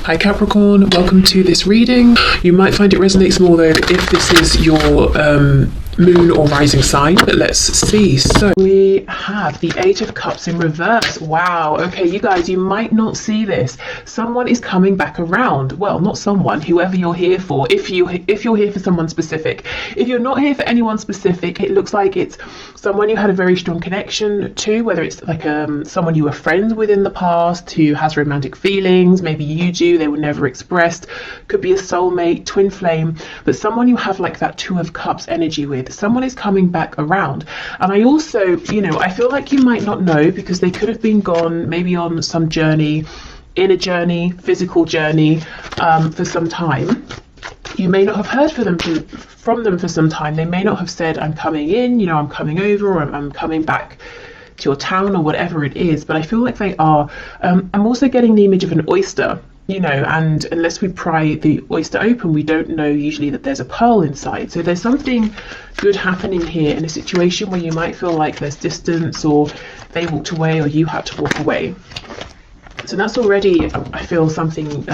Hi Capricorn, welcome to this reading. You might find it resonates more though if this is your moon or rising sign, but let's see. So we have the Eight of Cups in reverse. Wow, okay, you guys, you might not see this. Someone is coming back around. Well, not someone, whoever you're here for. If you're here for someone specific. If you're not here for anyone specific, it looks like it's someone you had a very strong connection to, whether it's like someone you were friends with in the past who has romantic feelings, maybe you do, they were never expressed, could be a soulmate, twin flame, but someone you have like that Two of Cups energy with. Someone is coming back around. And I also, I feel like you might not know because they could have been gone maybe on some journey, inner journey, physical journey, for some time. You may not have heard from them for some time. They may not have said, I'm coming in, I'm coming over, or I'm coming back to your town, or whatever it is, but I feel like they are. I'm also getting the image of an oyster, and unless we pry the oyster open, we don't know usually that there's a pearl inside. So there's something good happening here in a situation where you might feel like there's distance, or they walked away, or you had to walk away. So that's already, I feel, something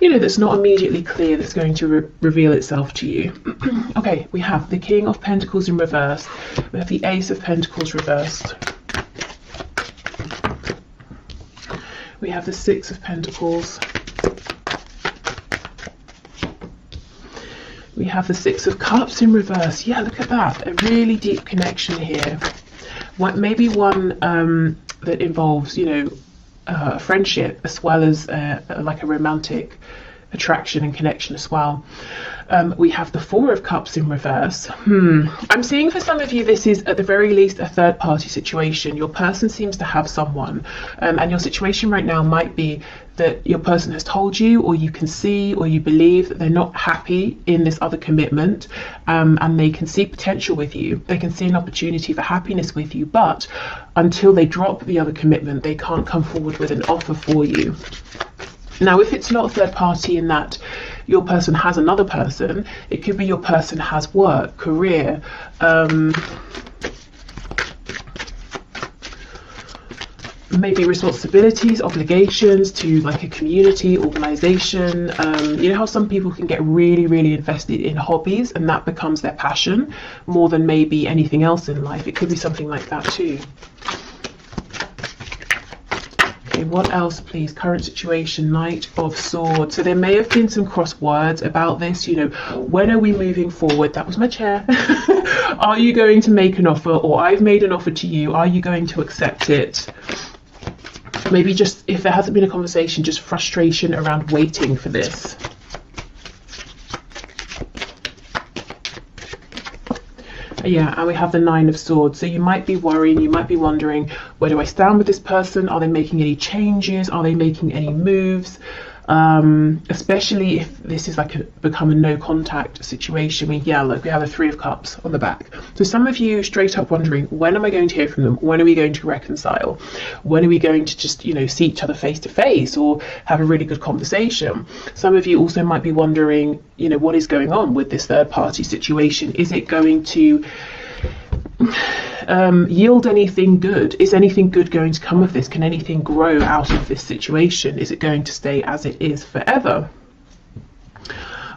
that's not immediately clear that's going to reveal itself to you. Okay, we have the King of Pentacles in reverse. We have the Ace of Pentacles reversed. We have the Six of Pentacles. We have the Six of Cups in reverse. Yeah, look at that. A really deep connection here. Maybe one that involves, friendship as well as like a romantic attraction and connection as well. We have the Four of Cups in reverse. I'm seeing for some of you this is at the very least a third party situation. Your person seems to have someone, and your situation right now might be that your person has told you, or you can see, or you believe that they're not happy in this other commitment, and they can see potential with you. They can see an opportunity for happiness with you, but until they drop the other commitment, they can't come forward with an offer for you. Now, if it's not a third party in that your person has another person, it could be your person has work, career, maybe responsibilities, obligations to like a community, organization. You know how some people can get really, really invested in hobbies and that becomes their passion more than maybe anything else in life. It could be something like that too. Okay, what else, please? Current situation, Knight of Swords. So there may have been some cross words about this. When are we moving forward? That was my chair. Are you going to make an offer, or I've made an offer to you? Are you going to accept it? Maybe just, if there hasn't been a conversation, just frustration around waiting for this. Yeah, and we have the Nine of Swords. So you might be worrying, you might be wondering, where do I stand with this person? Are they making any changes? Are they making any moves? Especially if this is like become a no contact situation. Look, we have a Three of Cups on the back. So some of you straight up wondering, when am I going to hear from them? When are we going to reconcile? When are we going to just, see each other face to face or have a really good conversation? Some of you also might be wondering, what is going on with this third party situation? Is it going to yield anything good? Is anything good going to come of this? Can anything grow out of this situation? Is it going to stay as it is forever?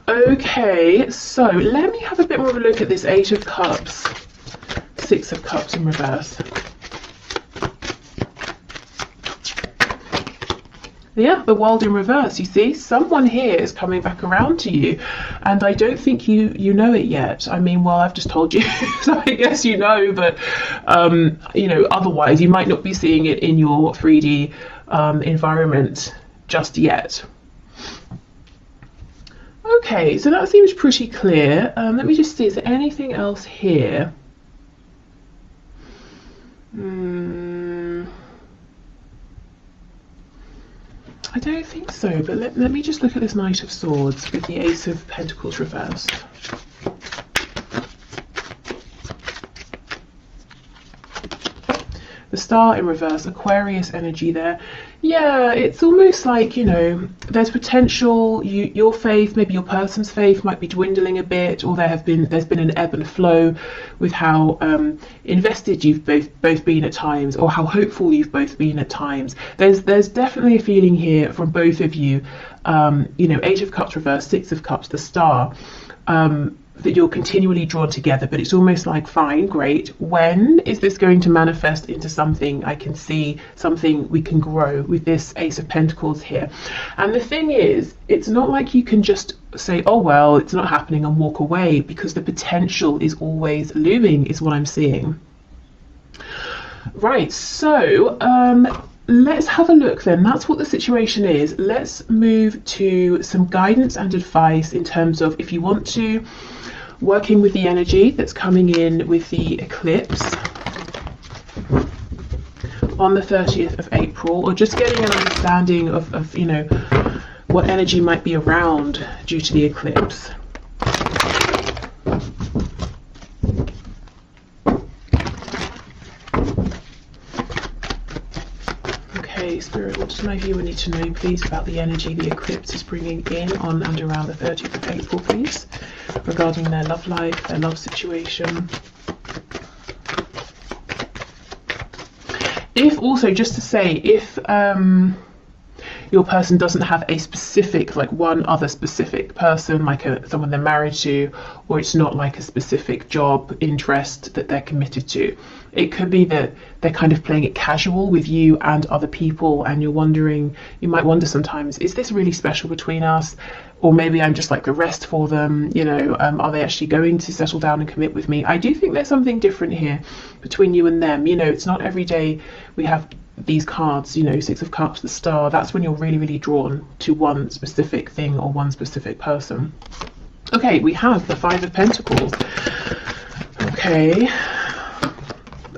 Okay, so let me have a bit more of a look at this Eight of Cups, Six of Cups in reverse. Yeah, the World in reverse. You see, someone here is coming back around to you, and I don't think you know it yet. I've just told you, so I guess you know, but otherwise you might not be seeing it in your 3D environment just yet. Okay, so that seems pretty clear. Let me just see, is there anything else here? I don't think so, but let me just look at this Knight of Swords with the Ace of Pentacles reversed. The the Star in reverse, Aquarius energy there. Yeah, it's almost like, you know, there's potential, your faith, maybe your person's faith might be dwindling a bit, or there's been an ebb and flow with how invested you've both been at times, or how hopeful you've both been at times. There's definitely a feeling here from both of you, you know, Eight of Cups reverse, Six of Cups, the Star, that you're continually drawn together, but it's almost like, fine, great, when is this going to manifest into something I can see, something we can grow with this Ace of Pentacles here? And the thing is, it's not like you can just say, oh well, it's not happening, and walk away, because the potential is always looming, is what I'm seeing. Right, so let's have a look then. That's what the situation is. Let's move to some guidance and advice in terms of, if you want to, working with the energy that's coming in with the eclipse on the 30th of April, or just getting an understanding of you know, what energy might be around due to the eclipse. Spirit, what does my viewer need to know, please, about the energy the eclipse is bringing in on and around the 30th of April, please, regarding their love life, their love situation? If also, just to say, if your person doesn't have a specific, like one other specific person, like someone they're married to, or it's not like a specific job interest that they're committed to, it could be that they're kind of playing it casual with you and other people, and you're wondering, you might wonder sometimes, is this really special between us? Or maybe I'm just like the rest for them, you know, are they actually going to settle down and commit with me? I do think there's something different here between you and them. You know, it's not every day we have these cards, you know, Six of Cups, the Star. That's when you're really, really drawn to one specific thing or one specific person. Okay, we have the Five of Pentacles. Okay.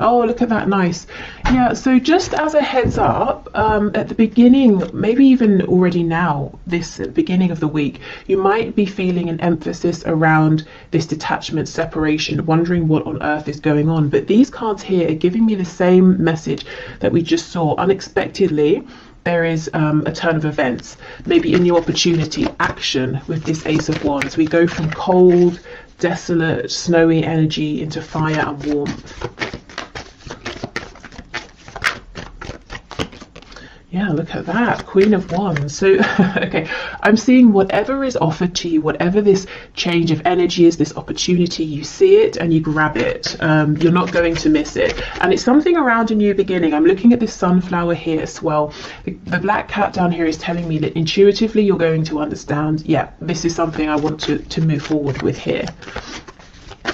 Oh, look at that, nice. Yeah, so just as a heads up, at the beginning, maybe even already now, this beginning of the week, you might be feeling an emphasis around this detachment, separation, wondering what on earth is going on. But these cards here are giving me the same message that we just saw. Unexpectedly, there is a turn of events, maybe in your opportunity, action with this Ace of Wands. We go from cold, desolate, snowy energy into fire and warmth. Yeah, look at that, Queen of Wands. So, okay, I'm seeing whatever is offered to you, whatever this change of energy is, this opportunity, you see it and you grab it. You're not going to miss it. And it's something around a new beginning. I'm looking at this sunflower here as well. The black cat down here is telling me that intuitively you're going to understand, yeah, this is something I want to move forward with here.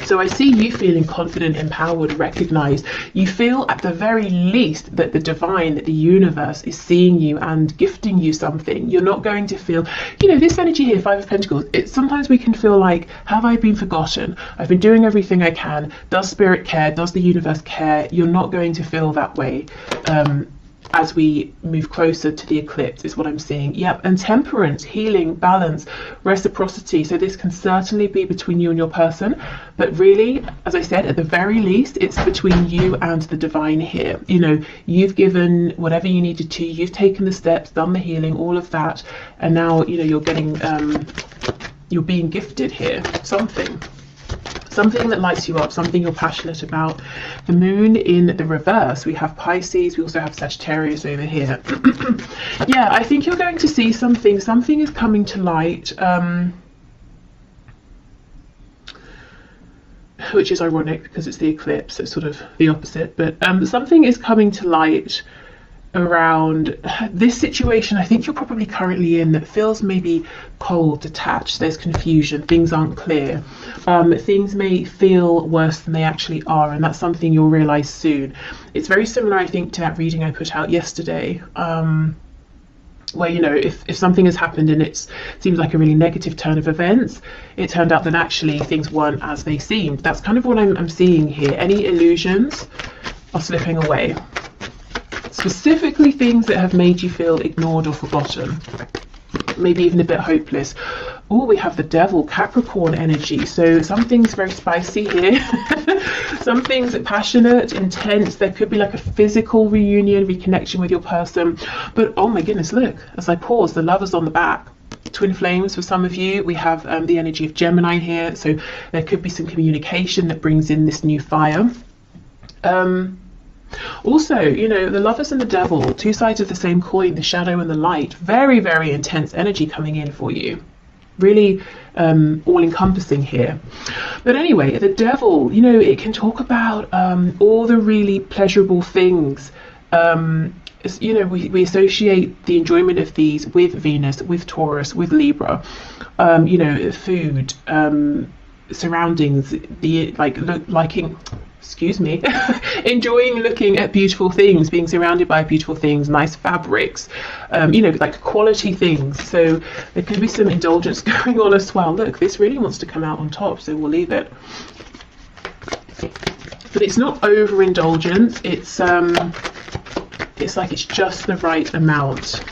So I see you feeling confident, empowered, recognized. You feel at the very least that the divine, that the universe is seeing you and gifting you something. You're not going to feel, you know, this energy here, Five of Pentacles, sometimes we can feel like, have I been forgotten? I've been doing everything I can. Does Spirit care? Does the universe care? You're not going to feel that way. As we move closer to the eclipse is what I'm seeing. Yep, and temperance, healing, balance, reciprocity. So this can certainly be between you and your person, but really, as I said, at the very least, it's between you and the divine here. You know, you've given whatever you needed to, you've taken the steps, done the healing, all of that, and now, you know, you're getting, you're being gifted here, something that lights you up, something you're passionate about. The moon in the reverse, we have Pisces, we also have Sagittarius over here. Yeah, I think you're going to see something is coming to light, which is ironic because it's the eclipse, it's sort of the opposite, but something is coming to light around this situation I think you're probably currently in, that feels maybe cold, detached, there's confusion, things aren't clear, things may feel worse than they actually are, and that's something you'll realize soon. It's very similar, I think, to that reading I put out yesterday, where, you know, if something has happened and it seems like a really negative turn of events, it turned out that actually things weren't as they seemed. That's kind of what I'm seeing here. Any illusions are slipping away. Specifically things that have made you feel ignored or forgotten, maybe even a bit hopeless. Oh, we have the devil, Capricorn energy. So something's very spicy here. Something's passionate, intense. There could be like a physical reunion, reconnection with your person. But oh my goodness, look, as I pause, the Lovers on the back. Twin flames for some of you. We have the energy of Gemini here. So there could be some communication that brings in this new fire. Also, you know, the Lovers and the Devil, two sides of the same coin, the shadow and the light. Very, very intense energy coming in for you. Really all-encompassing here. But anyway, the Devil, you know, it can talk about all the really pleasurable things. You know, we associate the enjoyment of these with Venus, with Taurus, with Libra. You know, food, surroundings, the liking. Excuse me, enjoying looking at beautiful things, being surrounded by beautiful things, nice fabrics, you know, like quality things. So there could be some indulgence going on as well. Look, this really wants to come out on top, so we'll leave it. But it's not overindulgence. It's like it's just the right amount,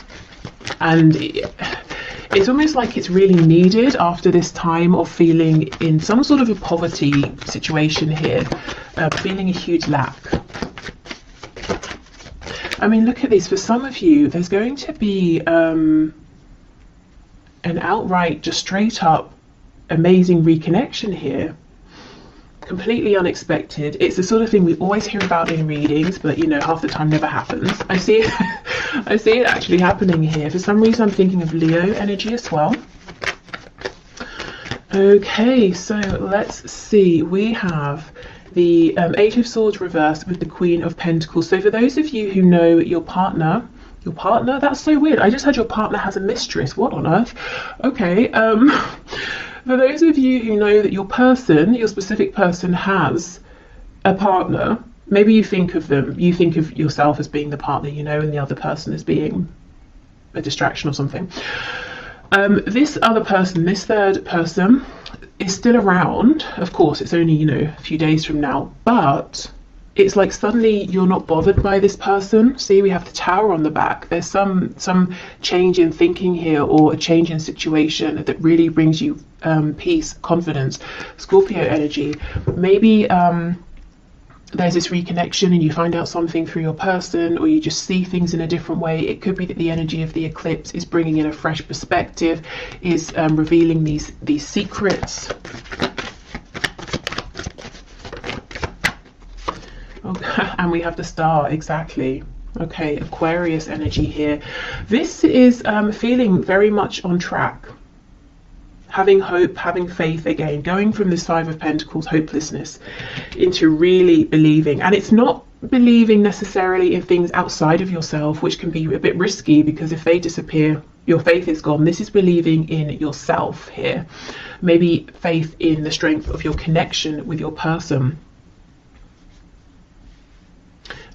and it's almost like it's really needed after this time of feeling in some sort of a poverty situation here, feeling a huge lack. I mean, look at this. For some of you, there's going to be an outright, just straight up amazing reconnection here. Completely unexpected. It's the sort of thing we always hear about in readings, but you know, half the time never happens. I see it I see it actually happening here. For some reason I'm thinking of Leo energy as well. Okay, so let's see. We have the Eight of Swords reversed with the Queen of Pentacles. So for those of you who know your partner, that's so weird. I just heard your partner has a mistress. What on earth? Okay, for those of you who know that your person, your specific person, has a partner, maybe you think of yourself as being the partner, you know, and the other person as being a distraction or something. This other person, this third person, is still around. Of course, it's only, you know, a few days from now, but it's like suddenly you're not bothered by this person. See, we have the Tower on the back. There's some change in thinking here, or a change in situation that really brings you peace, confidence. Scorpio energy. Maybe there's this reconnection and you find out something through your person, or you just see things in a different way. It could be that the energy of the eclipse is bringing in a fresh perspective, is revealing these secrets. Okay, and we have the Star, exactly. Okay, Aquarius energy here. This is feeling very much on track. Having hope, having faith again, going from this Five of Pentacles, hopelessness, into really believing. And it's not believing necessarily in things outside of yourself, which can be a bit risky, because if they disappear, your faith is gone. This is believing in yourself here. Maybe faith in the strength of your connection with your person.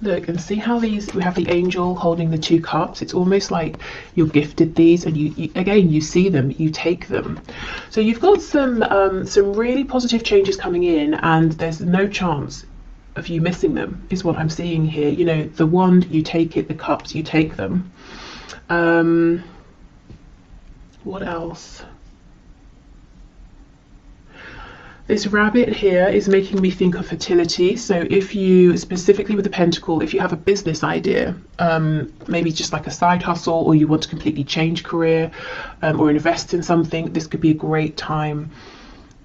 Look and see how these, we have the angel holding the two cups. It's almost like you're gifted these, and you again, you see them, you take them. So you've got some really positive changes coming in, and there's no chance of you missing them, is what I'm seeing here. You know, the wand, you take it, the cups, you take them. What else? This rabbit here is making me think of fertility. So if you, specifically with the pentacle, if you have a business idea, maybe just like a side hustle, or you want to completely change career, or invest in something, this could be a great time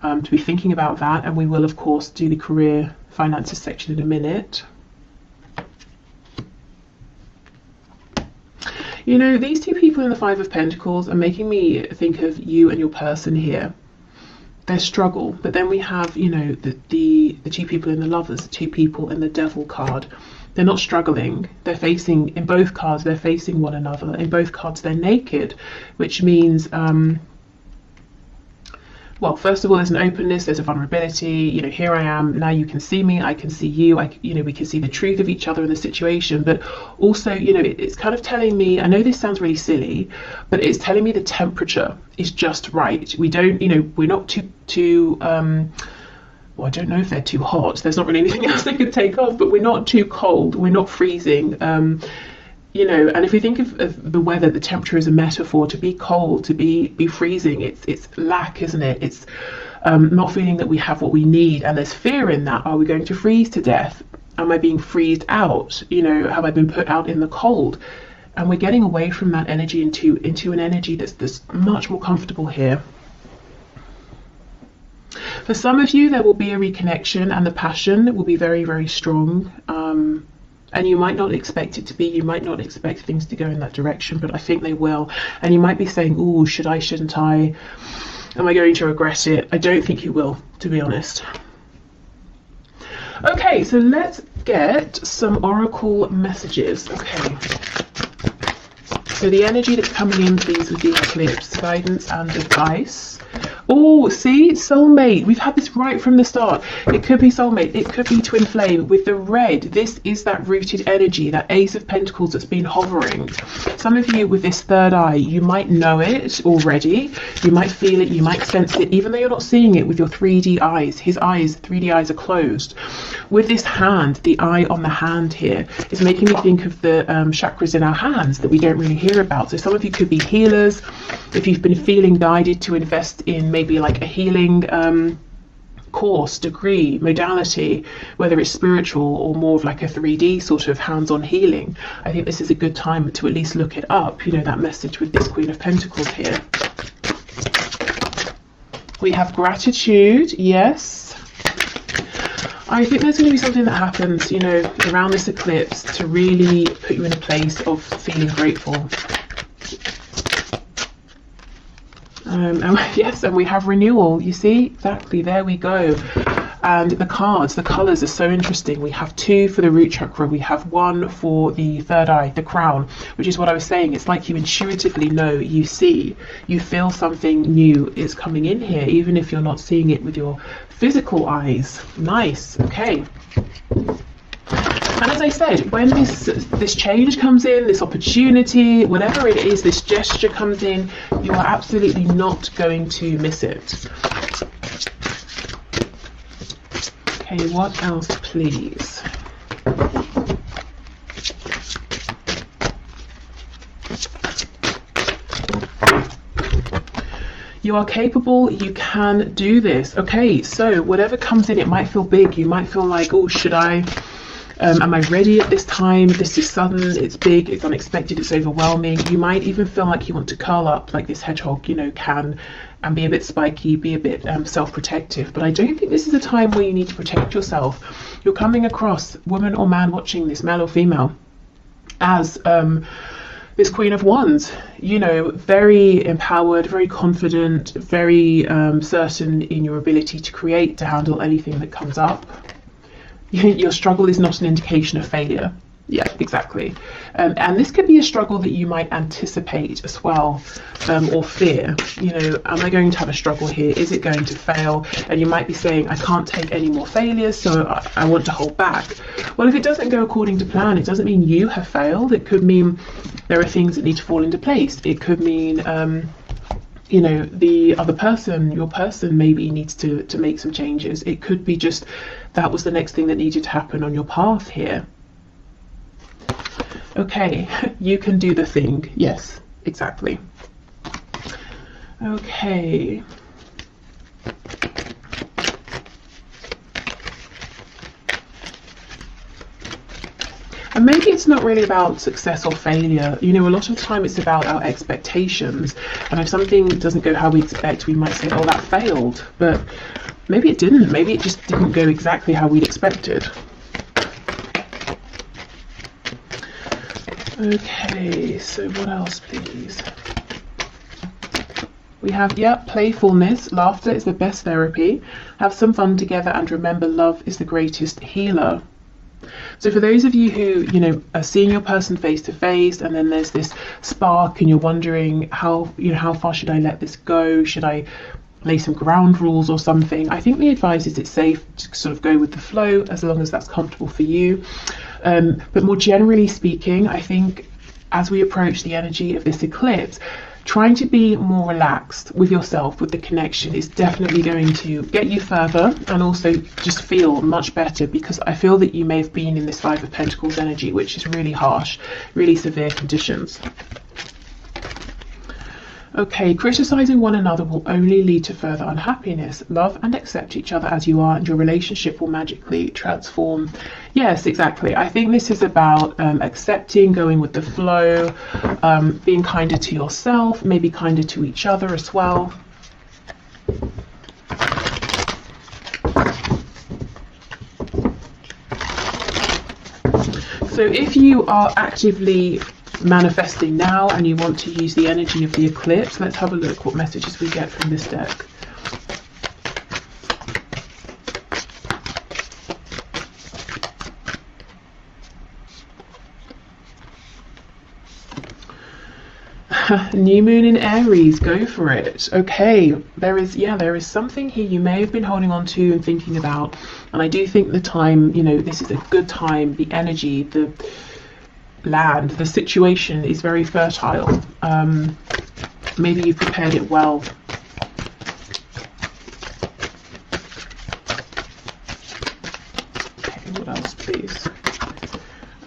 to be thinking about that. And we will, of course, do the career finances section in a minute. You know, these two people in the Five of Pentacles are making me think of you and your person here. Their struggle, but then we have, you know, the two people in the Lovers, the two people in the Devil card. They're not struggling. They're facing, in both cards, they're facing one another. In both cards, they're naked, which means, well, first of all, there's an openness, there's a vulnerability. You know, here I am, now you can see me, I can see you, you know, we can see the truth of each other in the situation. But also, you know, it's kind of telling me, I know this sounds really silly, but it's telling me the temperature is just right. We don't, you know, we're not too well, I don't know if they're too hot. There's not really anything else they could take off, but we're not too cold. We're not freezing. You know, and if we think of the weather, the temperature is a metaphor. To be cold, to be freezing, it's lack, isn't it? It's not feeling that we have what we need, and there's fear in that. Are we going to freeze to death? Am I being freezed out? You know, have I been put out in the cold? And we're getting away from that energy into an energy that's much more comfortable here. For some of you, there will be a reconnection, and the passion will be very, very strong. And you might not expect it to be, you might not expect things to go in that direction, but I think they will. And you might be saying, oh, should I, shouldn't I? Am I going to regret it? I don't think you will, to be honest. Okay, so let's get some oracle messages. Okay. So the energy that's coming in, please, with the eclipse, guidance and advice. Oh, see, soulmate. We've had this right from the start. It could be soulmate. It could be twin flame. With the red, this is that rooted energy, that Ace of Pentacles that's been hovering. Some of you with this third eye, you might know it already. You might feel it. You might sense it, even though you're not seeing it with your 3D eyes. His eyes, 3D eyes, are closed. With this hand, the eye on the hand here is making me think of the chakras in our hands that we don't really hear about. So some of you could be healers. If you've been feeling guided to invest in maybe like a healing course, degree, modality, whether it's spiritual or more of like a 3D sort of hands-on healing, I think this is a good time to at least look it up. You know, that message with this Queen of Pentacles here. We have gratitude, yes. I think there's going to be something that happens, you know, around this eclipse to really put you in a place of feeling grateful. Yes, and we have renewal. You see, exactly, there we go. And the cards, the colors are so interesting. We have 2 for the root chakra. We have 1 for the third eye, the crown, which is what I was saying. It's like you intuitively know, you see, you feel something new is coming in here, even if you're not seeing it with your physical eyes. Nice. Okay. And as I said, when this change comes in, this opportunity, whatever it is, this gesture comes in, you are absolutely not going to miss it. Okay, what else, please? You are capable, you can do this. Okay, so whatever comes in, it might feel big. You might feel like, oh, should I? Am I ready at this time? This is sudden, it's big, it's unexpected, it's overwhelming. You might even feel like you want to curl up like this hedgehog, you know, can, and be a bit spiky, be a bit self-protective. But I don't think this is a time where you need to protect yourself. You're coming across, woman or man watching this, male or female, as this Queen of Wands, you know, very empowered, very confident, very certain in your ability to create, to handle anything that comes up. Your struggle is not an indication of failure. Yeah, exactly. And this could be a struggle that you might anticipate as well, or fear. You know, am I going to have a struggle here? Is it going to fail? And you might be saying, I can't take any more failures, so I want to hold back. Well, if it doesn't go according to plan, it doesn't mean you have failed. It could mean there are things that need to fall into place. It could mean, you know, the other person, your person maybe needs to make some changes. It could be just that was the next thing that needed to happen on your path here. Okay, you can do the thing. Yes, exactly. Okay. And maybe it's not really about success or failure. You know, a lot of the time it's about our expectations. And if something doesn't go how we expect, we might say, oh, that failed. But maybe it didn't. Maybe it just didn't go exactly how we'd expected. Okay, so what else, please? We have, yeah, playfulness. Laughter is the best therapy. Have some fun together and remember love is the greatest healer. So for those of you who, you know, are seeing your person face to face, and then there's this spark and you're wondering how, you know, how far should I let this go? Should I lay some ground rules or something? I think the advice is it's safe to sort of go with the flow as long as that's comfortable for you. But more generally speaking, I think as we approach the energy of this eclipse, trying to be more relaxed with yourself, with the connection, is definitely going to get you further and also just feel much better, because I feel that you may have been in this Five of Pentacles energy, which is really harsh, really severe conditions. Okay, criticizing one another will only lead to further unhappiness. Love and accept each other as you are, and your relationship will magically transform. Yes, exactly. I think this is about accepting, going with the flow, being kinder to yourself, maybe kinder to each other as well. So if you are actively manifesting now and you want to use the energy of the eclipse, let's have a look what messages we get from this deck. New moon in Aries, go for it. Okay, there is something here you may have been holding on to and thinking about, and I do think the time, this is a good time. The energy, the land, the situation is very fertile. Maybe you've prepared it well. Okay, what else, please?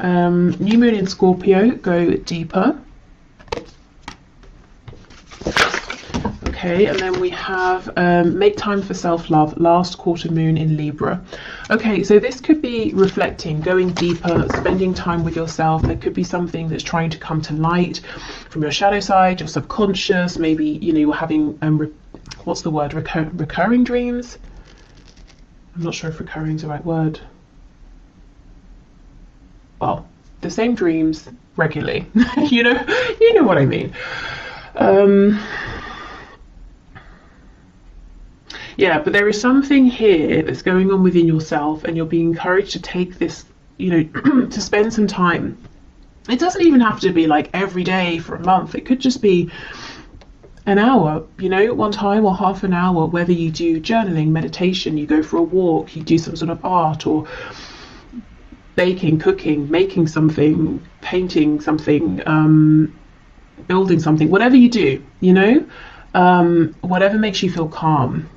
New moon in Scorpio, go deeper. Okay, and then we have make time for self-love, last quarter moon in Libra. Okay, so this could be reflecting, going deeper, spending time with yourself. There could be something that's trying to come to light from your shadow side, your subconscious. Maybe, you're having, what's the word, recurring dreams? I'm not sure if recurring is the right word. Well, the same dreams regularly. you know what I mean. Yeah, but there is something here that's going on within yourself, and you're being encouraged to take this, to spend some time. It doesn't even have to be like every day for a month. It could just be an hour, one time, or half an hour, whether you do journaling, meditation, you go for a walk, you do some sort of art, or baking, cooking, making something, painting something, building something, whatever you do, whatever makes you feel calm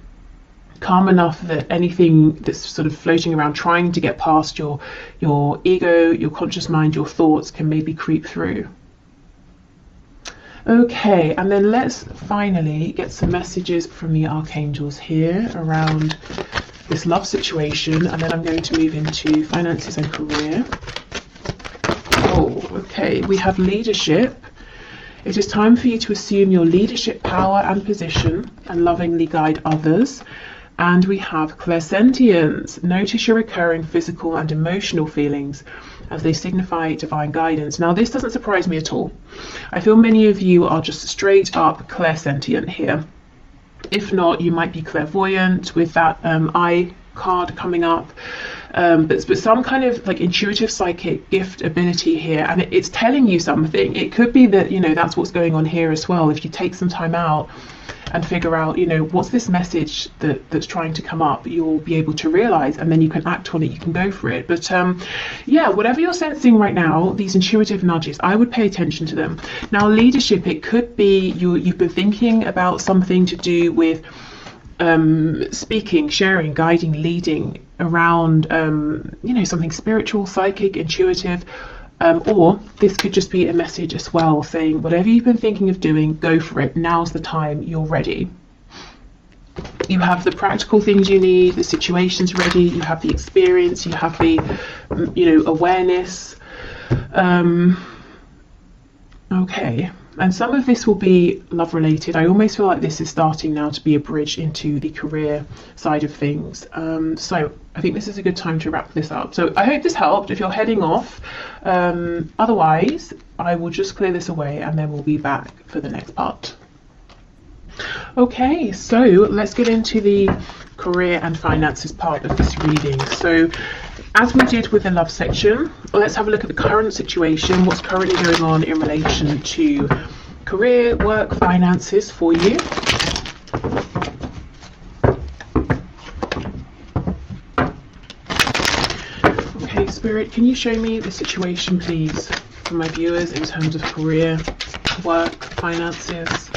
enough that anything that's sort of floating around trying to get past your ego, your conscious mind, your thoughts can maybe creep through. Okay, and then let's finally get some messages from the archangels here around this love situation, and then I'm going to move into finances and career. Oh, okay, we have leadership. It is time for you to assume your leadership power and position and lovingly guide others. And we have clairsentience. Notice your recurring physical and emotional feelings as they signify divine guidance. Now, this doesn't surprise me at all. I feel many of you are just straight up clairsentient here. If not, you might be clairvoyant with that eye card coming up. But some kind of like intuitive psychic gift ability here, and it's telling you something. It could be that, that's what's going on here as well. If you take some time out and figure out, what's this message that's trying to come up, you'll be able to realize, and then you can act on it, you can go for it. But yeah, whatever you're sensing right now, these intuitive nudges, I would pay attention to them. Now, leadership, it could be you've been thinking about something to do with speaking, sharing, guiding, leading around, something spiritual, psychic, intuitive, or this could just be a message as well saying, whatever you've been thinking of doing, go for it. Now's the time, you're ready. You have the practical things you need, the situation's ready, you have the experience, you have the, awareness. Okay. And some of this will be love related. I almost feel like this is starting now to be a bridge into the career side of things. So I think this is a good time to wrap this up. So I hope this helped if you're heading off. Otherwise, I will just clear this away and then we'll be back for the next part. Okay, so let's get into the career and finances part of this reading. So as we did with the love section, let's have a look at the current situation, what's currently going on in relation to career, work, finances for you. Okay, Spirit, can you show me the situation, please? for my viewers in terms of career, work, finances.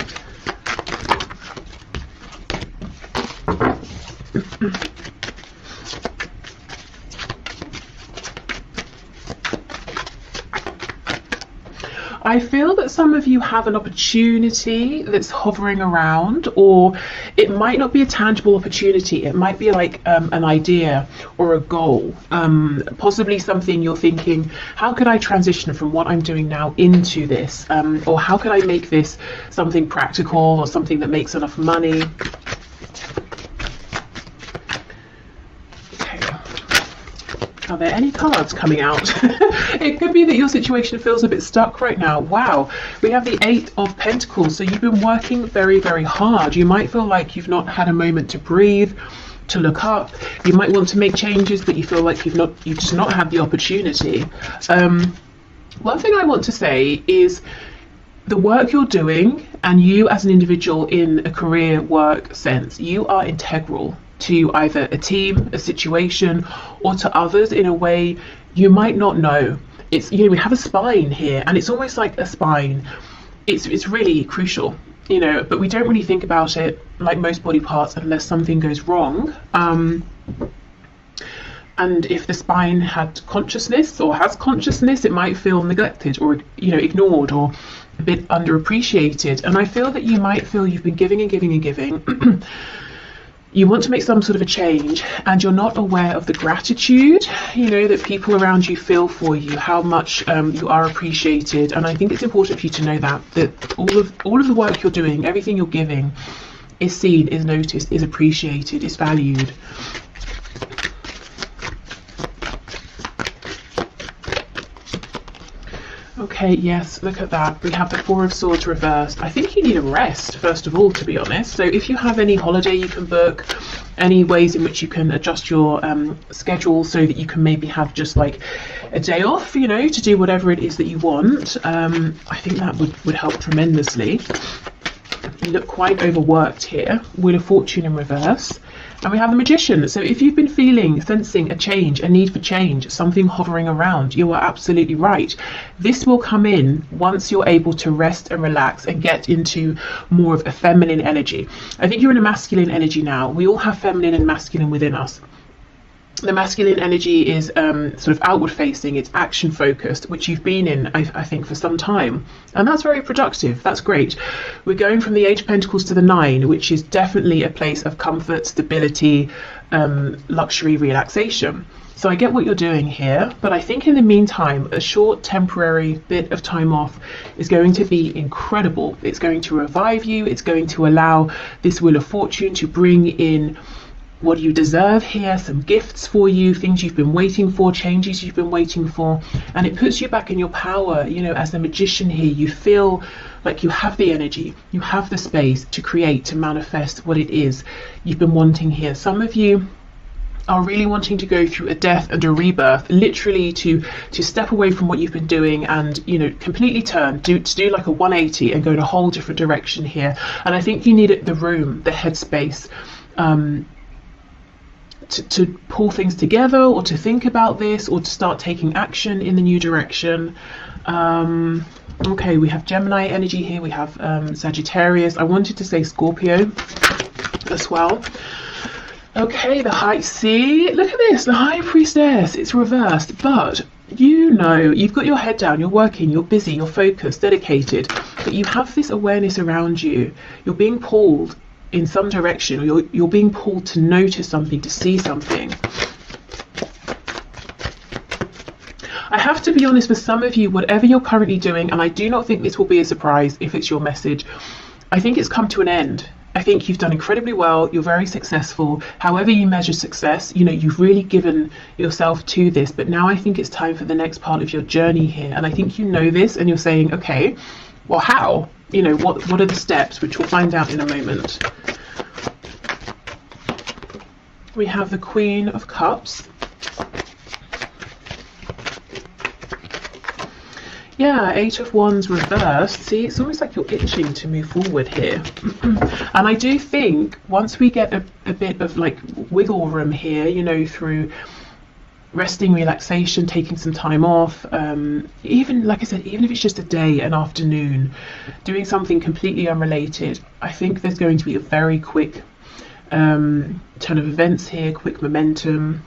I feel that some of you have an opportunity that's hovering around, or it might not be a tangible opportunity. It might be like an idea or a goal, possibly something you're thinking, how could I transition from what I'm doing now into this? Or how could I make this something practical or something that makes enough money? Are there any cards coming out? It could be that your situation feels a bit stuck right now. Wow, we have the 8 of Pentacles. So you've been working very, very hard. You might feel like you've not had a moment to breathe, to look up. You might want to make changes, but you feel like you've just not had the opportunity. One thing I want to say is the work you're doing, and you as an individual in a career work sense, you are integral to either a team, a situation, or to others in a way you might not know. It's, you know, we have a spine here, and it's almost like a spine. It's really crucial, you know, but we don't really think about it like most body parts unless something goes wrong. And if the spine had consciousness or has consciousness, it might feel neglected or, you know, ignored or a bit underappreciated. And I feel that you might feel you've been giving and giving and giving. You want to make some sort of a change, and you're not aware of the gratitude, you know, that people around you feel for you, how much you are appreciated. And I think it's important for you to know that all of the work you're doing, everything you're giving, is seen, is noticed, is appreciated, is valued. Okay, yes, look at that. We have the 4 of Swords reversed. I think you need a rest, first of all, to be honest. So if you have any holiday you can book, any ways in which you can adjust your schedule so that you can maybe have just like a day off, you know, to do whatever it is that you want, I think that would help tremendously. You look quite overworked here. Wheel of Fortune in reverse. And we have the Magician. So if you've been sensing a change, a need for change, something hovering around, you are absolutely right. This will come in once you're able to rest and relax and get into more of a feminine energy. I think you're in a masculine energy now. We all have feminine and masculine within us. The masculine energy is sort of outward facing, it's action focused, which you've been in, I think, for some time. And that's very productive, that's great. We're going from the 8 of Pentacles to the 9, which is definitely a place of comfort, stability, luxury, relaxation. So I get what you're doing here, but I think in the meantime, a short temporary bit of time off is going to be incredible. It's going to revive you, it's going to allow this Wheel of Fortune to bring in what you deserve here, some gifts for you, things you've been waiting for, changes you've been waiting for, and it puts you back in your power. You know, as the Magician here, you feel like you have the energy, you have the space to create, to manifest what it is you've been wanting here. Some of you are really wanting to go through a death and a rebirth, literally to step away from what you've been doing and, you know, completely turn, to do like a 180 and go in a whole different direction here. And I think you need the room, the headspace, to pull things together, or to think about this, or to start taking action in the new direction. Okay, we have Gemini energy here, we have Sagittarius. I wanted to say Scorpio as well. Okay, the High Sea. Look at this, the High Priestess. It's reversed, but you know, you've got your head down, you're working, you're busy, you're focused, dedicated, but you have this awareness around you. You're being pulled in some direction, or you're being pulled to notice something, to see something. I have to be honest, for some of you, whatever you're currently doing, and I do not think this will be a surprise if it's your message, I think it's come to an end. I think you've done incredibly well, you're very successful. However you measure success, you know, you've really given yourself to this, but now I think it's time for the next part of your journey here. And I think you know this, and you're saying, okay, well, how? You know, what are the steps, which we'll find out in a moment. We have the Queen of Cups. Yeah, 8 of Wands reversed. See, it's almost like you're itching to move forward here. And I do think once we get a bit of like wiggle room here, you know, through resting, relaxation, taking some time off, even like I said, even if it's just a day, an afternoon, doing something completely unrelated. I think there's going to be a very quick turn of events here, quick momentum.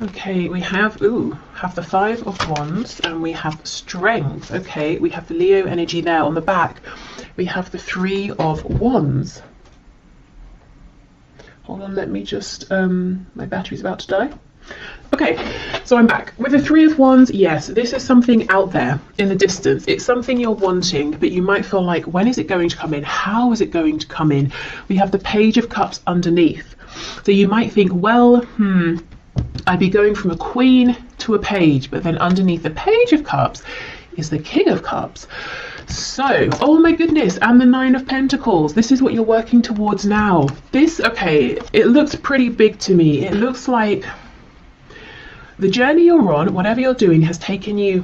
Okay, we have the Five of Wands, and we have Strength. Okay, we have the Leo energy there on the back. We have the Three of Wands. Hold on, let me just, my battery's about to die. Okay, so I'm back. With the Three of Wands, yes, this is something out there in the distance. It's something you're wanting, but you might feel like, when is it going to come in? How is it going to come in? We have the Page of Cups underneath. So you might think, well, I'd be going from a queen to a page, but then underneath the Page of Cups is the King of Cups. So, oh my goodness, and the Nine of Pentacles. This is what you're working towards now. This, okay, it looks pretty big to me. It looks like the journey you're on, whatever you're doing, has taken you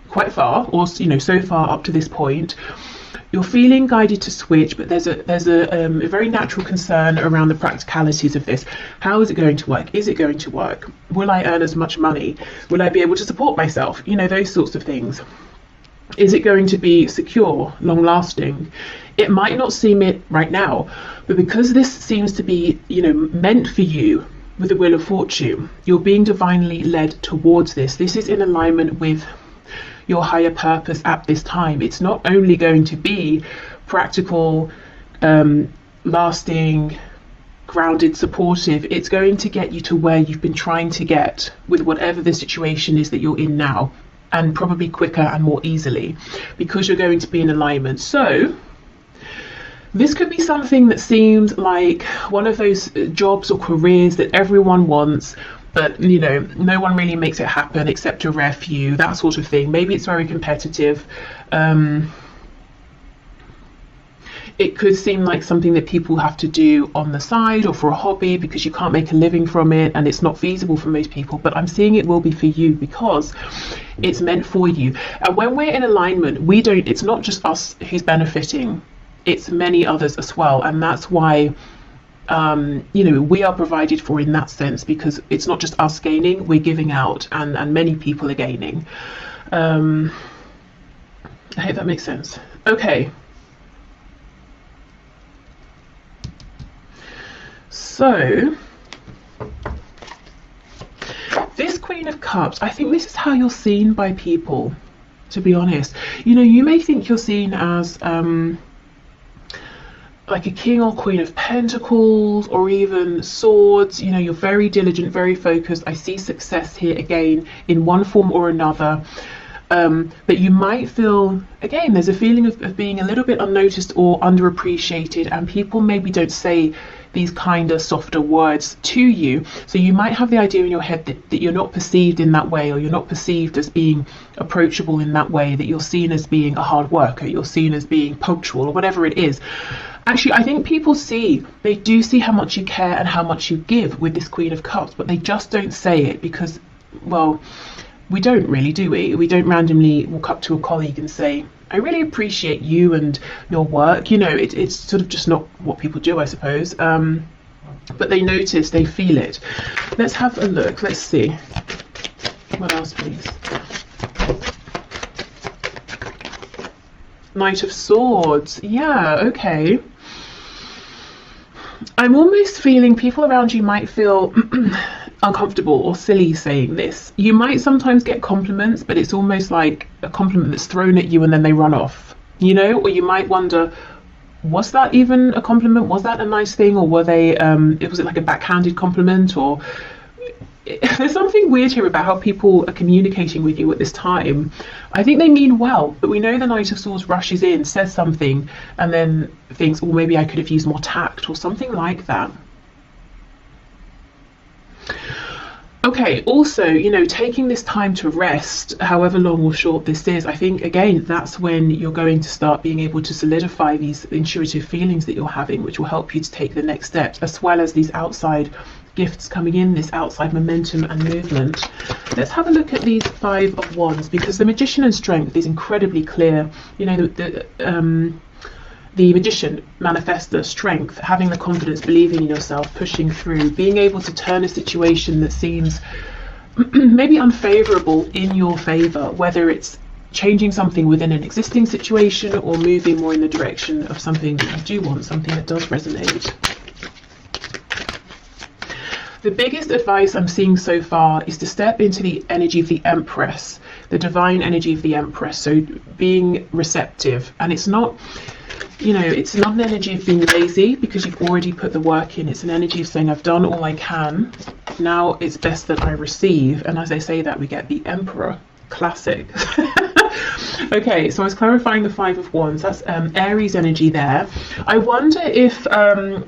quite far, or so far up to this point. You're feeling guided to switch, but there's a very natural concern around the practicalities of this. How is it going to work? Is it going to work? Will I earn as much money? Will I be able to support myself? Those sorts of things. Is it going to be secure, long lasting? It might not seem it right now, but because this seems to be, meant for you with the Wheel of Fortune, you're being divinely led towards this. This is in alignment with your higher purpose at this time. It's not only going to be practical, lasting, grounded, supportive. It's going to get you to where you've been trying to get with whatever the situation is that you're in now, and probably quicker and more easily, because you're going to be in alignment. So this could be something that seems like one of those jobs or careers that everyone wants, but no one really makes it happen except a rare few, that sort of thing. Maybe it's very competitive. It could seem like something that people have to do on the side or for a hobby, because you can't make a living from it and it's not feasible for most people. But I'm seeing it will be for you, because it's meant for you. And when we're in alignment, it's not just us who's benefiting, it's many others as well. And that's why we are provided for in that sense, because it's not just us gaining, we're giving out, and many people are gaining. I hope that makes sense. Okay. So, this Queen of Cups, I think this is how you're seen by people, to be honest. You may think you're seen as like a King or Queen of Pentacles, or even Swords. You're very diligent, very focused. I see success here again in one form or another. But you might feel, again, there's a feeling of being a little bit unnoticed or underappreciated, and people maybe don't say these kinder, softer words to you. So you might have the idea in your head that you're not perceived in that way, or you're not perceived as being approachable in that way, that you're seen as being a hard worker, you're seen as being punctual, or whatever it is. Actually, I think people they do see how much you care and how much you give with this Queen of Cups, but they just don't say it because, well, we don't really, do we? We don't randomly walk up to a colleague and say, I really appreciate you and your work. It's sort of just not what people do, I suppose. But they notice, they feel it. Let's have a look. Let's see. What else, please? Knight of Swords. Yeah, okay. I'm almost feeling people around you might feel uncomfortable or silly saying this. You might sometimes get compliments, but it's almost like a compliment that's thrown at you and then they run off, or you might wonder, was that even a compliment? Was that a nice thing? Or was it like a backhanded compliment? Or there's something weird here about how people are communicating with you at this time. I think they mean well, but we know the Knight of Swords rushes in, says something, and then thinks, well, maybe I could have used more tact or something like that. Okay, also, taking this time to rest, however long or short this is, I think, again, that's when you're going to start being able to solidify these intuitive feelings that you're having, which will help you to take the next steps, as well as these outside gifts coming in, this outside momentum and movement. Let's have a look at these Five of Wands, because the Magician and Strength is incredibly clear. The Magician, manifestor, strength, having the confidence, believing in yourself, pushing through, being able to turn a situation that seems maybe unfavorable in your favor, whether it's changing something within an existing situation or moving more in the direction of something that you do want, something that does resonate. The biggest advice I'm seeing so far is to step into the energy of the Empress, the divine energy of the Empress. So being receptive, and it's not, you know, it's not an energy of being lazy because you've already put the work in. It's an energy of saying, I've done all I can. Now it's best that I receive. And as I say that, we get the Emperor. Classic. Okay, so I was clarifying the Five of Wands. That's Aries energy there. I wonder if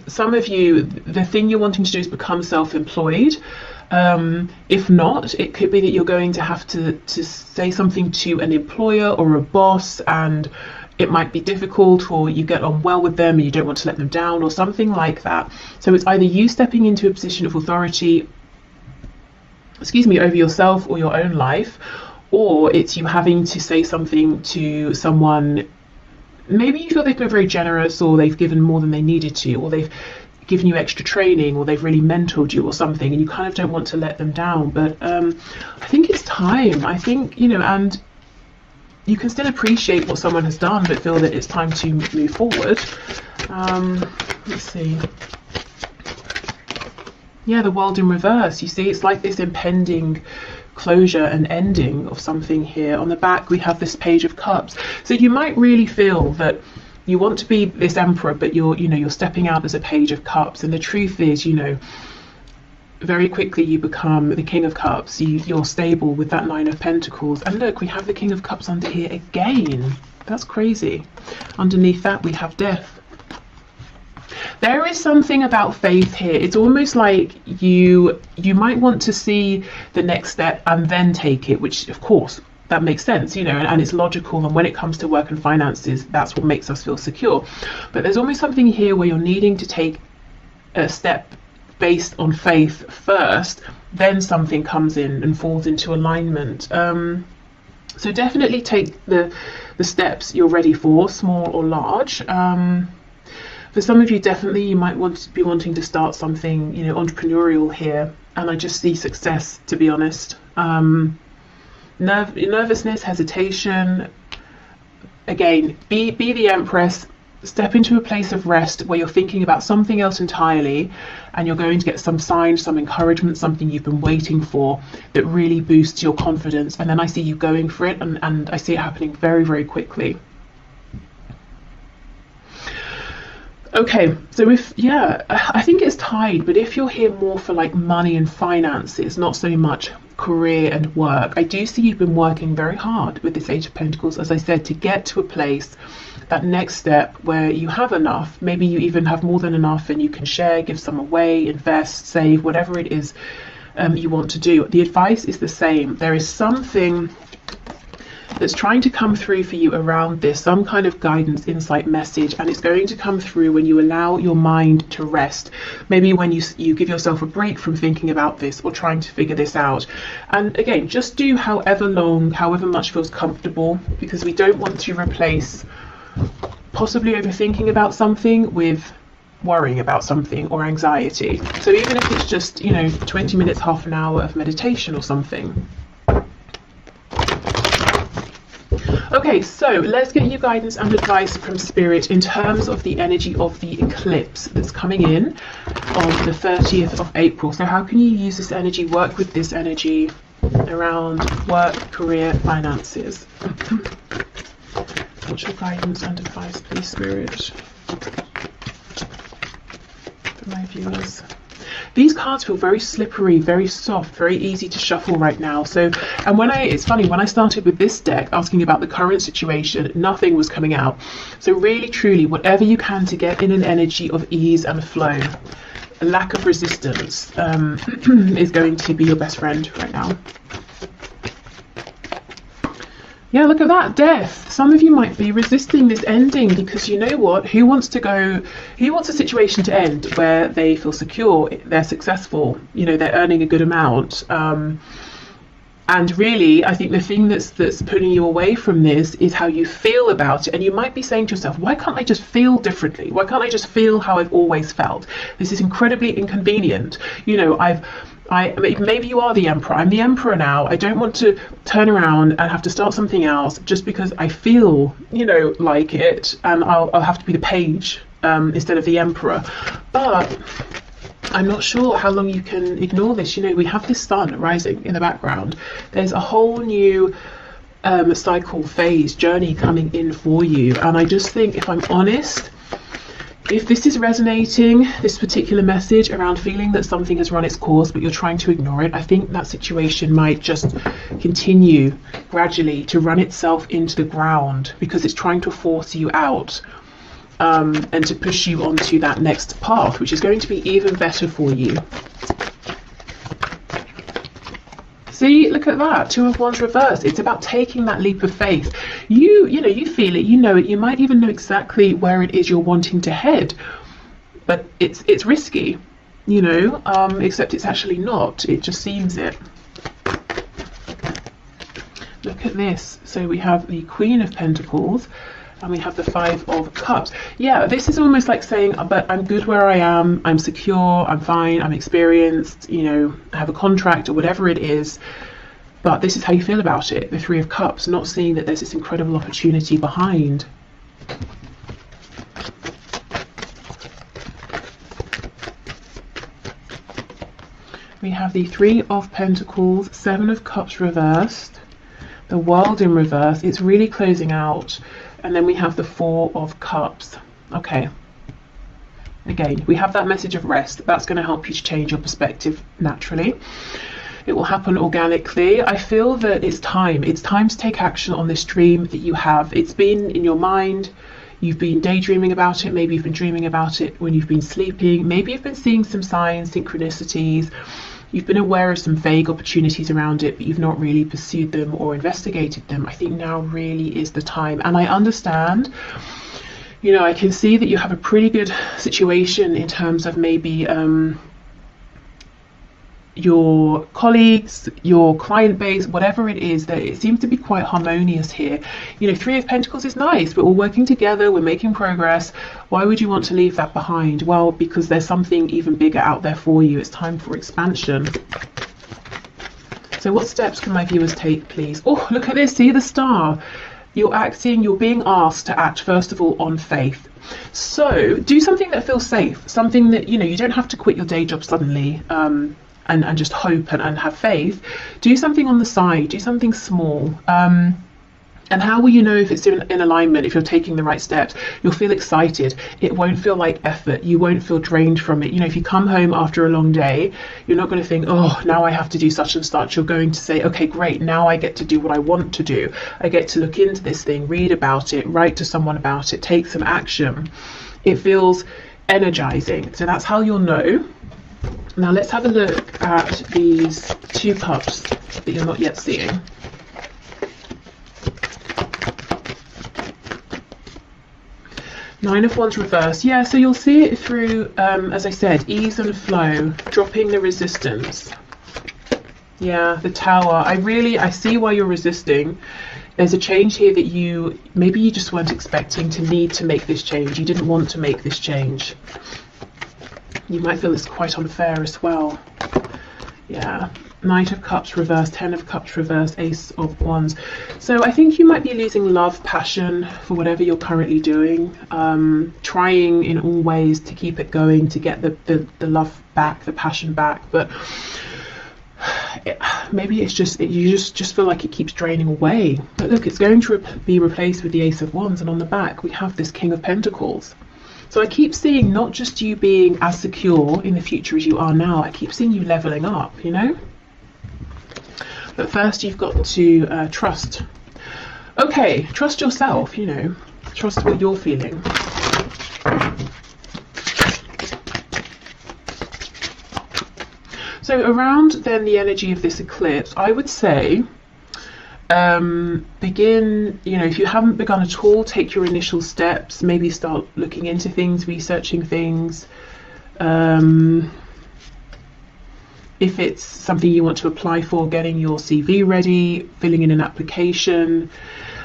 some of you, the thing you're wanting to do is become self-employed. If not, it could be that you're going to have to say something to an employer or a boss, and it might be difficult, or you get on well with them and you don't want to let them down, or something like that. So it's either you stepping into a position of authority, over yourself or your own life, or it's you having to say something to someone. Maybe you feel they've been very generous, or they've given more than they needed to, or they've given you extra training, or they've really mentored you or something, and you kind of don't want to let them down. But I think it's time. I think, you know, and you can still appreciate what someone has done, but feel that it's time to move forward. Let's see. Yeah, the World in reverse. You see, it's like this impending closure and ending of something here. On the back we have this Page of Cups. So you might really feel that you want to be this Emperor, but you're stepping out as a Page of Cups, and the truth is, you know, very quickly you become the King of Cups. You're stable with that Nine of Pentacles, and look, we have the King of Cups under here again. That's crazy. Underneath that we have Death. There is something about faith here. It's almost like you might want to see the next step and then take it, which of course that makes sense, you know, and it's logical. And when it comes to work and finances, that's what makes us feel secure. But there's almost something here where you're needing to take a step based on faith first, then something comes in and falls into alignment. So definitely take the steps you're ready for, small or large. For some of you, definitely you might be wanting to start something, you know, entrepreneurial here, and I just see success, to be honest. Nervousness, hesitation. Again, be the Empress. Step into a place of rest where you're thinking about something else entirely, and you're going to get some sign, some encouragement, something you've been waiting for that really boosts your confidence. And then I see you going for it, and I see it happening very, very quickly. Okay, so I think it's tied, but if you're here more for like money and finances, not so much career and work, I do see you've been working very hard with this Eight of Pentacles, as I said, to get to a place, that next step where you have enough. Maybe you even have more than enough and you can share, give some away, invest, save, whatever it is you want to do. The advice is the same. There is something that's trying to come through for you around this, some kind of guidance, insight, message, and it's going to come through when you allow your mind to rest. Maybe when you give yourself a break from thinking about this or trying to figure this out. And again, just do however long, however much feels comfortable, because we don't want to replace possibly overthinking about something with worrying about something or anxiety. So even if it's just, 20 minutes, half an hour of meditation or something. Okay, so let's get you guidance and advice from Spirit in terms of the energy of the eclipse that's coming in on the 30th of April. So how can you use this energy, work with this energy around work, career, finances? What's your guidance and advice, please, Spirit, for my viewers? These cards feel very slippery, very soft, very easy to shuffle right now. So, and it's funny, when I started with this deck asking about the current situation, nothing was coming out. So really, truly, whatever you can to get in an energy of ease and flow, a lack of resistance is going to be your best friend right now. Yeah, look at that, Death. Some of you might be resisting this ending because you know what? Who wants a situation to end where they feel secure, they're successful, they're earning a good amount, And really, I think the thing that's putting you away from this is how you feel about it. And you might be saying to yourself, why can't I just feel differently? Why can't I just feel how I've always felt? This is incredibly inconvenient. You know, maybe you are the emperor. I'm the emperor now. I don't want to turn around and have to start something else just because I feel, you know, like it, and I'll have to be the page instead of the emperor. But I'm not sure how long you can ignore this. You know, we have this sun rising in the background. There's a whole new cycle, phase, journey coming in for you. And I just think, if I'm honest, if this is resonating, this particular message around feeling that something has run its course but you're trying to ignore it, I think that situation might just continue gradually to run itself into the ground because it's trying to force you out. And to push you onto that next path, which is going to be even better for you. See, look at that, Two of Wands reversed. It's about taking that leap of faith. You know, you feel it, you know it, you might even know exactly where it is you're wanting to head, but it's risky, you know, except it's actually not. It just seems it. Look at this. So we have the Queen of Pentacles, and we have the Five of Cups. Yeah, this is almost like saying, but I'm good where I am, I'm secure, I'm fine, I'm experienced, you know, I have a contract or whatever it is, but this is how you feel about it. The Three of Cups, not seeing that there's this incredible opportunity behind. We have the Three of Pentacles, Seven of Cups reversed, the World in reverse. It's really closing out. And then we have the Four of Cups. Okay. Again, we have that message of rest. That's going to help you to change your perspective naturally. It will happen organically. I feel that it's time. It's time to take action on this dream that you have. It's been in your mind. You've been daydreaming about it. Maybe you've been dreaming about it when you've been sleeping. Maybe you've been seeing some signs, synchronicities. You've been aware of some vague opportunities around it, but you've not really pursued them or investigated them. I think now really is the time. And I understand, you know, I can see that you have a pretty good situation in terms of maybe your colleagues, your client base, whatever it is, that it seems to be quite harmonious here. You know, Three of Pentacles is nice. We're all working together, we're making progress. Why would you want to leave that behind? Well, because there's something even bigger out there for you. It's time for expansion. So what steps can my viewers take, please? Oh, look at this, see the star. You're being asked to act, first of all, on faith. So do something that feels safe, something that, you know, you don't have to quit your day job suddenly, and just hope and have faith. Do something on the side, do something small. And how will you know if it's in alignment, if you're taking the right steps? You'll feel excited. It won't feel like effort. You won't feel drained from it. You know, if you come home after a long day, you're not going to think, oh, now I have to do such and such. You're going to say, okay, great, now I get to do what I want to do. I get to look into this thing, read about it, write to someone about it, take some action. It feels energizing. So that's how you'll know. Now let's have a look at these two cups that you're not yet seeing. Nine of Wands reverse. Yeah, so you'll see it through, as I said, ease and flow, dropping the resistance. Yeah, the Tower. I see why you're resisting. There's a change here that maybe you just weren't expecting to need to make this change. You didn't want to make this change. You might feel it's quite unfair as well. Yeah. Knight of Cups reversed, Ten of Cups reversed, Ace of Wands. So I think you might be losing love, passion for whatever you're currently doing. Trying in all ways to keep it going, to get the love back, the passion back. But maybe it's just, you just feel like it keeps draining away. But look, it's going to be replaced with the Ace of Wands. And on the back, we have this King of Pentacles. So I keep seeing not just you being as secure in the future as you are now, I keep seeing you leveling up, you know? But first you've got to trust. Okay, trust yourself, you know, trust what you're feeling. So around then the energy of this eclipse, I would say, begin, you know, if you haven't begun at all, take your initial steps, maybe start looking into things, researching things. if it's something you want to apply for, getting your CV ready, filling in an application.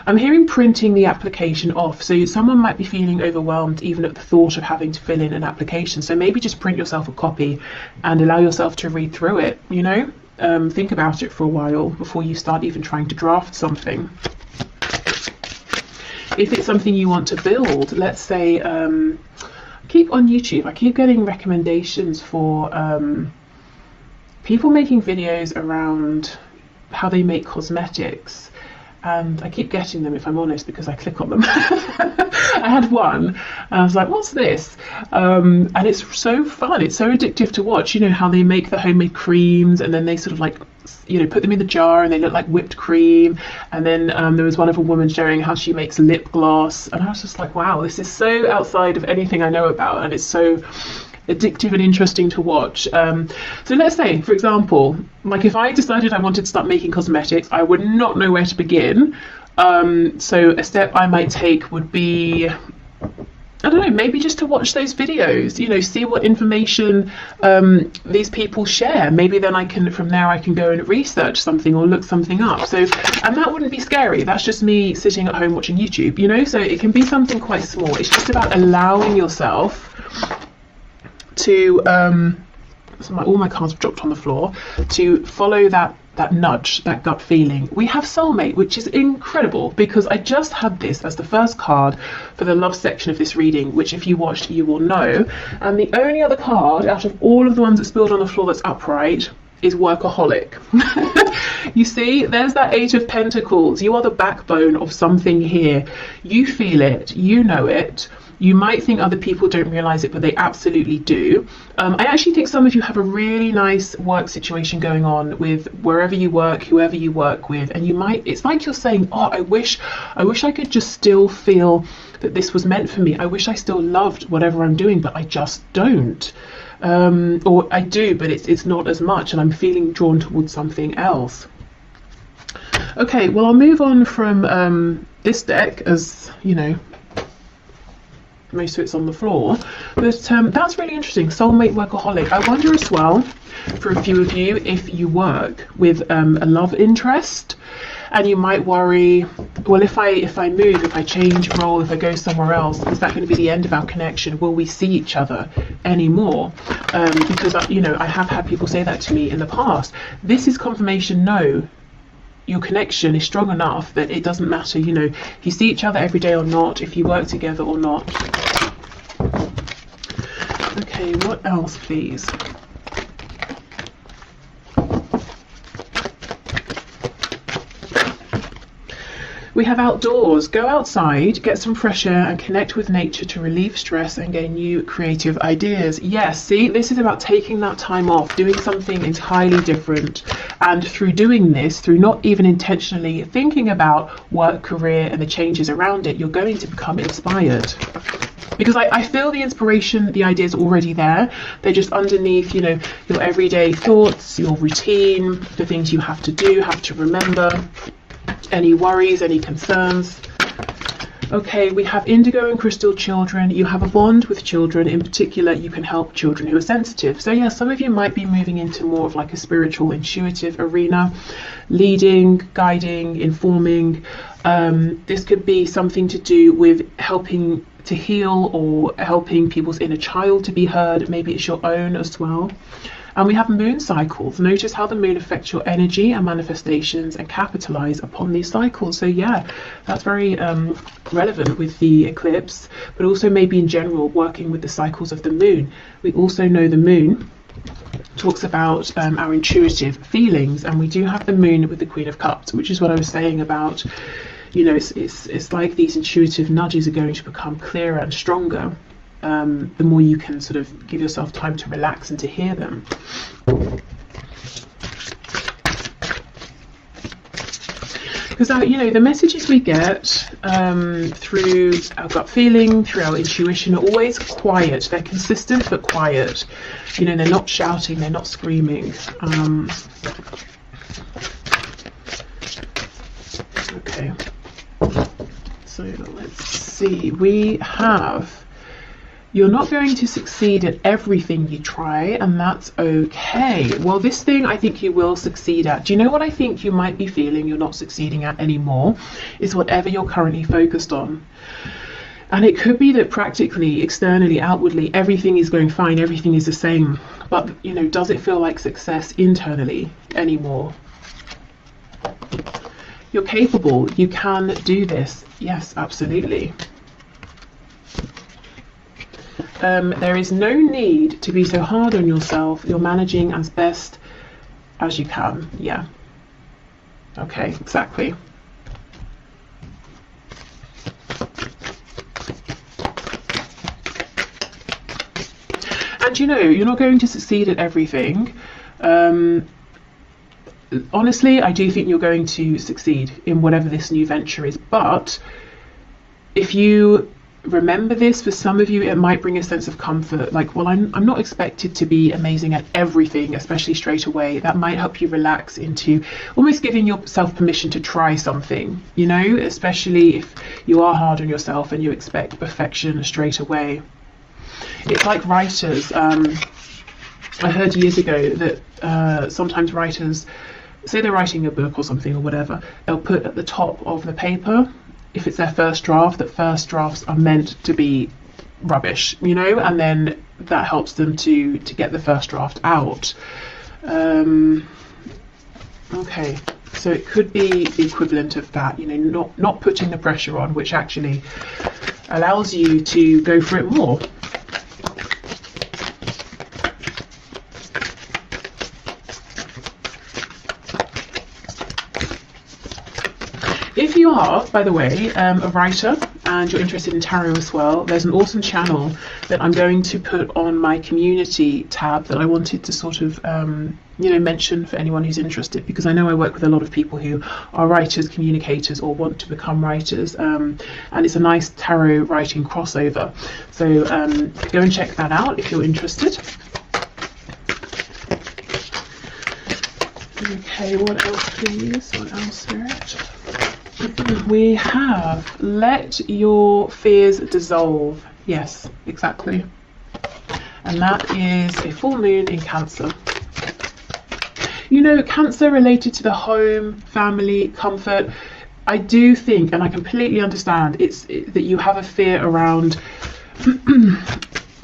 I'm hearing printing the application off. So someone might be feeling overwhelmed even at the thought of having to fill in an application. So maybe just print yourself a copy and allow yourself to read through it, you know? Think about it for a while before you start even trying to draft something. If it's something you want to build, let's say, keep on YouTube, I keep getting recommendations for people making videos around how they make cosmetics. And I keep getting them, if I'm honest, because I click on them. I had one, and I was like, what's this? And it's so fun. It's so addictive to watch, you know, how they make the homemade creams, and then they sort of like, you know, put them in the jar and they look like whipped cream. And then there was one of a woman showing how she makes lip gloss. And I was just like, wow, this is so outside of anything I know about. And it's so addictive and interesting to watch. So let's say, for example, like if I decided I wanted to start making cosmetics, I would not know where to begin. So a step I might take would be, I don't know, maybe just to watch those videos, you know, see what information these people share. Maybe then from there I can go and research something or look something up. So, and that wouldn't be scary. That's just me sitting at home watching YouTube, you know, so it can be something quite small. It's just about allowing yourself to all my cards have dropped on the floor, to follow that nudge, that gut feeling. We have soulmate, which is incredible, because I just had this as the first card for the love section of this reading, which if you watched you will know. And the only other card out of all of the ones that spilled on the floor that's upright is workaholic. You see, there's that Eight of Pentacles. You are the backbone of something here. You feel it, you know it. You might think other people don't realize it, but they absolutely do. I actually think some of you have a really nice work situation going on with wherever you work, whoever you work with, and it's like you're saying, oh, I wish I could just still feel that this was meant for me. I wish I still loved whatever I'm doing, but I just don't. Or I do, but it's not as much, and I'm feeling drawn towards something else. Okay, well, I'll move on from this deck, as you know, most of it's on the floor, but that's really interesting. Soulmate, workaholic. I wonder as well, for a few of you, if you work with a love interest, and you might worry, well, if I move, if I change role, if I go somewhere else, is that going to be the end of our connection? Will we see each other anymore? Because you know, I have had people say that to me in the past. This is confirmation. No, your connection is strong enough that it doesn't matter, you know, if you see each other every day or not, if you work together or not. Okay, what else, please? We have outdoors. Go outside, get some fresh air and connect with nature to relieve stress and gain new creative ideas. Yes, see, this is about taking that time off, doing something entirely different. And through doing this, through not even intentionally thinking about work, career and the changes around it, you're going to become inspired. Because I feel the inspiration, the ideas are already there. They're just underneath, you know, your everyday thoughts, your routine, the things you have to do, have to remember. Any worries, any concerns. Okay, we have indigo and crystal children. You have a bond with children. In particular, you can help children who are sensitive. So yeah, some of you might be moving into more of like a spiritual, intuitive arena, leading, guiding, informing. This could be something to do with helping to heal or helping people's inner child to be heard. Maybe it's your own as well. And we have moon cycles. Notice how the moon affects your energy and manifestations and capitalize upon these cycles. So yeah, that's very relevant with the eclipse, but also maybe in general working with the cycles of the moon. We also know the moon talks about our intuitive feelings, and we do have the moon with the Queen of Cups, which is what I was saying about, you know, it's like these intuitive nudges are going to become clearer and stronger. The more you can sort of give yourself time to relax and to hear them. Because you know, the messages we get through our gut feeling, through our intuition, are always quiet. They're consistent but quiet. You know, they're not shouting, they're not screaming. Okay, so let's see. We have You're not going to succeed at everything you try, and that's okay. Well, this thing I think you will succeed at. Do you know what I think you might be feeling you're not succeeding at anymore? Is whatever you're currently focused on. And it could be that practically, externally, outwardly, everything is going fine, everything is the same. But, you know, does it feel like success internally anymore? You're capable. You can do this. Yes, absolutely. There is no need to be so hard on yourself. You're managing as best as you can. Yeah. Okay, exactly. And you know, you're not going to succeed at everything. Honestly, I do think you're going to succeed in whatever this new venture is. But if you remember this, for some of you, it might bring a sense of comfort. Like, well, I'm not expected to be amazing at everything, especially straight away. That might help you relax into almost giving yourself permission to try something, you know, especially if you are hard on yourself and you expect perfection straight away. It's like writers. I heard years ago that sometimes writers, say they're writing a book or something or whatever, they'll put at the top of the paper, if it's their first draft, that first drafts are meant to be rubbish, you know, and then that helps them to get the first draft out. Okay, so it could be the equivalent of that, you know, not putting the pressure on, which actually allows you to go for it more. If you are, by the way, a writer and you're interested in tarot as well, there's an awesome channel that I'm going to put on my community tab that I wanted to sort of, you know, mention for anyone who's interested, because I know I work with a lot of people who are writers, communicators, or want to become writers, and it's a nice tarot writing crossover. So go and check that out if you're interested. Okay, what else, please? What else, Spirit? We have let your fears dissolve. Yes, exactly. And that is a full moon in Cancer. You know, Cancer related to the home, family, comfort. I do think, and I completely understand, that you have a fear around,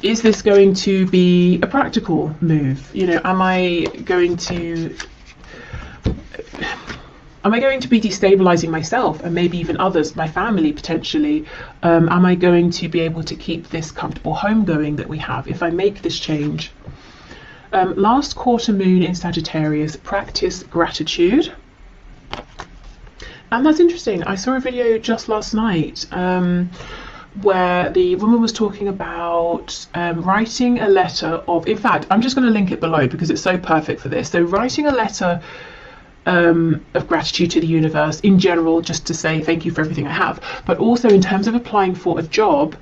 is this going to be a practical move? You know, am I going to be destabilizing myself and maybe even others, my family potentially? Am I going to be able to keep this comfortable home going that we have if I make this change? Last quarter moon in Sagittarius, practice gratitude. And that's interesting. I saw a video just last night where the woman was talking about writing a letter of, in fact, I'm just going to link it below because it's so perfect for this. So writing a letter of gratitude to the universe in general, just to say thank you for everything I have, but also in terms of applying for a job,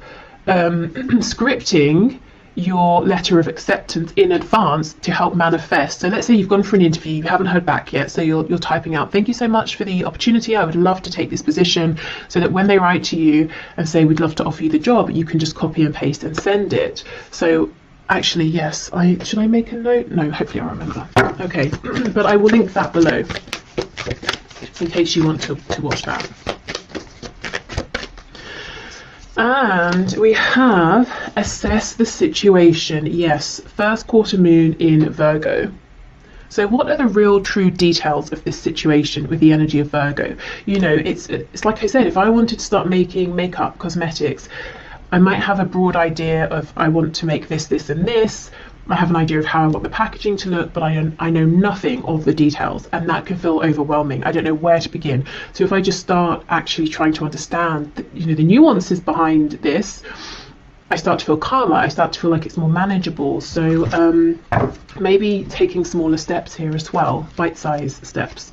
scripting your letter of acceptance in advance to help manifest. So let's say you've gone for an interview, you haven't heard back yet, so you're typing out, thank you so much for the opportunity, I would love to take this position, so that when they write to you and say we'd love to offer you the job, you can just copy and paste and send it. So actually, yes, should I make a note? No, hopefully I'll remember. Okay, but I will link that below in case you want to watch that. And we have assess the situation. Yes, first quarter moon in Virgo. So what are the real true details of this situation with the energy of Virgo? You know, it's like I said, if I wanted to start making makeup, cosmetics, I might have a broad idea of I want to make this, this and this. I have an idea of how I want the packaging to look, but I know nothing of the details, and that can feel overwhelming. I don't know where to begin. So if I just start actually trying to understand the nuances behind this, I start to feel calmer, I start to feel like it's more manageable. So maybe taking smaller steps here as well, bite-sized steps.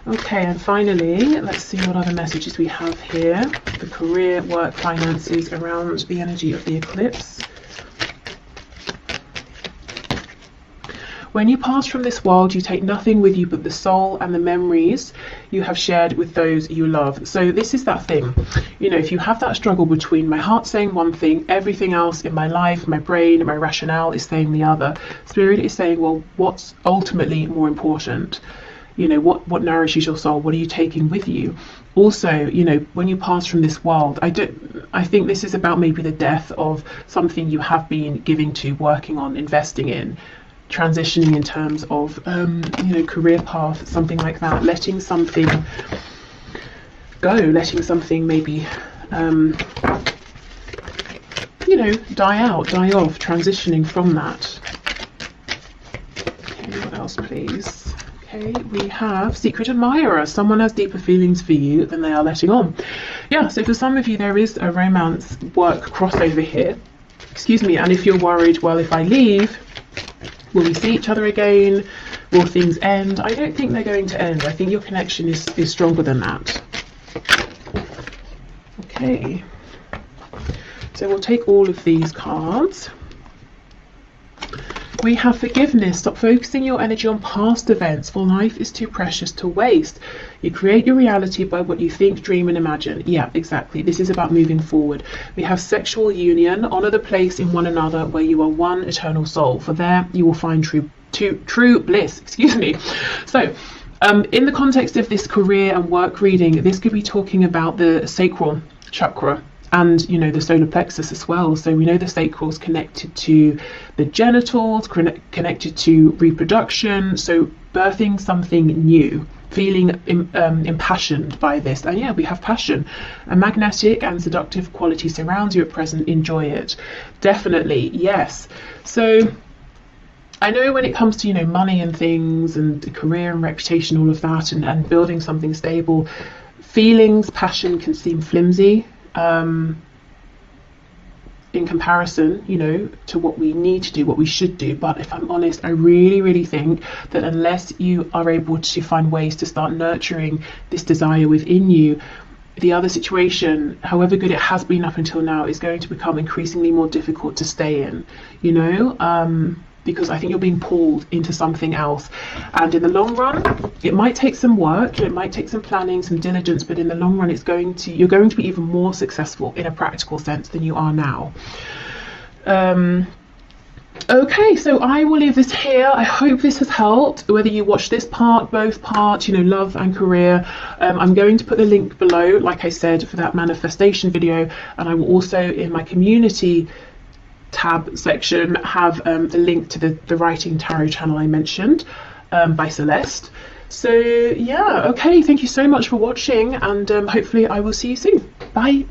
Okay, and finally, let's see what other messages we have here. The career, work, finances around the energy of the eclipse. When you pass from this world, you take nothing with you but the soul and the memories you have shared with those you love. So this is that thing, you know, if you have that struggle between my heart saying one thing, everything else in my life, my brain, my rationale is saying the other. Spirit is saying, well, what's ultimately more important? You know, what nourishes your soul? What are you taking with you? Also, you know, when you pass from this world, I think this is about maybe the death of something you have been giving to, working on, investing in, transitioning in terms of, you know, career path, something like that, letting something go, letting something maybe, you know, die out, die off, transitioning from that. Okay, what else, please? Okay, we have Secret Admirer. Someone has deeper feelings for you than they are letting on. Yeah, so for some of you, there is a romance work crossover here. Excuse me, and if you're worried, well, if I leave, will we see each other again? Will things end? I don't think they're going to end. I think your connection is stronger than that. Okay, so we'll take all of these cards. We have Forgiveness. Stop focusing your energy on past events, for life is too precious to waste. You create your reality by what you think, dream and imagine. Yeah, exactly. This is about moving forward. We have Sexual Union. Honor the place in one another where you are one eternal soul, for there you will find true bliss. Excuse me. So in the context of this career and work reading, this could be talking about the sacral chakra and, you know, the solar plexus as well. So we know the sacral is connected to the genitals, connected to reproduction, so birthing something new, feeling impassioned by this. And yeah, we have passion. A magnetic and seductive quality surrounds you at present. Enjoy it. Definitely, yes. So I know when it comes to, you know, money and things and career and reputation, all of that, and building something stable, feelings, passion can seem flimsy in comparison, you know, to what we need to do, what we should do. But if I'm honest, I really think that unless you are able to find ways to start nurturing this desire within you, the other situation, however good it has been up until now, is going to become increasingly more difficult to stay in, you know, because I think you're being pulled into something else. And in the long run, it might take some work, it might take some planning, some diligence, but in the long run, you're going to be even more successful in a practical sense than you are now. Okay, so I will leave this here. I hope this has helped, whether you watch this part, both parts, you know, love and career. I'm going to put the link below, like I said, for that manifestation video, and I will also, in my community tab section, have the link to the writing tarot channel I mentioned by Celeste. So yeah, okay, thank you so much for watching, and hopefully I will see you soon. Bye.